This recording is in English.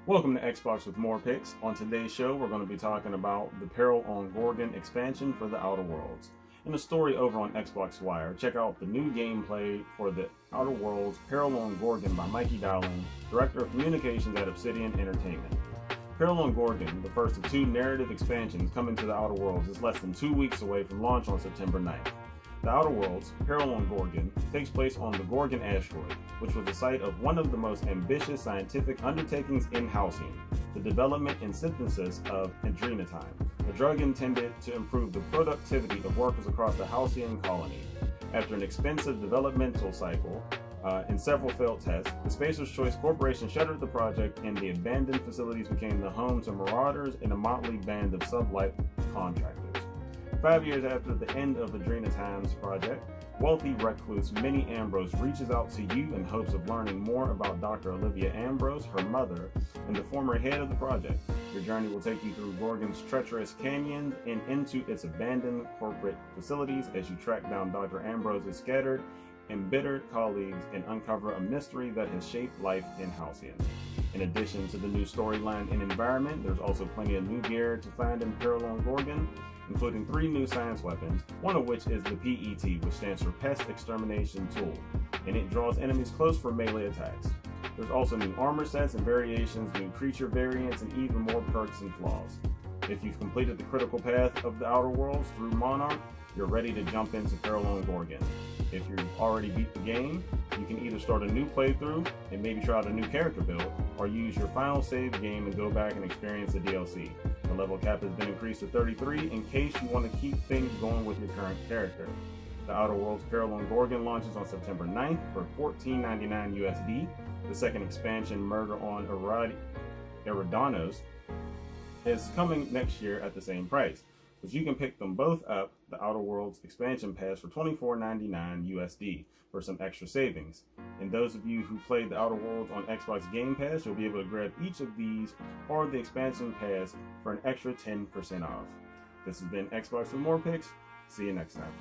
Welcome to Xbox with Morrpix. On today's show, we're going to be talking about the Peril on Gorgon expansion for the Outer Worlds. In a story over on Xbox Wire, check out the new gameplay for the Outer Worlds Peril on Gorgon by Mikey Dowling, Director of Communications at Obsidian Entertainment. Peril on Gorgon, the first of two narrative expansions coming to the Outer Worlds, is less than 2 weeks away from launch on September 9th. The Outer Worlds, Peril on Gorgon, takes place on the Gorgon asteroid, which was the site of one of the most ambitious scientific undertakings in Halcyon, the development and synthesis of adrenatime, a drug intended to improve the productivity of workers across the Halcyon colony. After an expensive developmental cycle and several failed tests, the Spacer's Choice Corporation shuttered the project, and the abandoned facilities became the home to marauders and a motley band of sublight contractors. 5 years after the end of Adrenatime's project, wealthy recluse Minnie Ambrose reaches out to you in hopes of learning more about Dr. Olivia Ambrose, her mother, and the former head of the project. Your journey will take you through Gorgon's treacherous canyons and into its abandoned corporate facilities as you track down Dr. Ambrose's scattered, embittered colleagues and uncover a mystery that has shaped life in Halcyon. In addition to the new storyline and environment, there's also plenty of new gear to find in Peril on Gorgon, including 3 new science weapons, one of which is the PET, which stands for Pest Extermination Tool, and it draws enemies close for melee attacks. There's also new armor sets and variations, new creature variants, and even more perks and flaws. If you've completed the critical path of the Outer Worlds through Monarch, you're ready to jump into Peril on Gorgon. If you've already beat the game, you can either start a new playthrough and maybe try out a new character build, or use your final save game and go back and experience the DLC. The level cap has been increased to 33 in case you want to keep things going with your current character. The Outer Worlds Peril on Gorgon launches on September 9th for $14.99 USD. The second expansion, Murder on Eridanos, is coming next year at the same price, but you can pick them both up, the Outer Worlds expansion pass, for $24.99 USD for some extra savings. And those of you who played the Outer Worlds on Xbox Game Pass, you'll be able to grab each of these or the expansion pass for an extra 10% off. This has been Xbox with Morrpix. See you next time.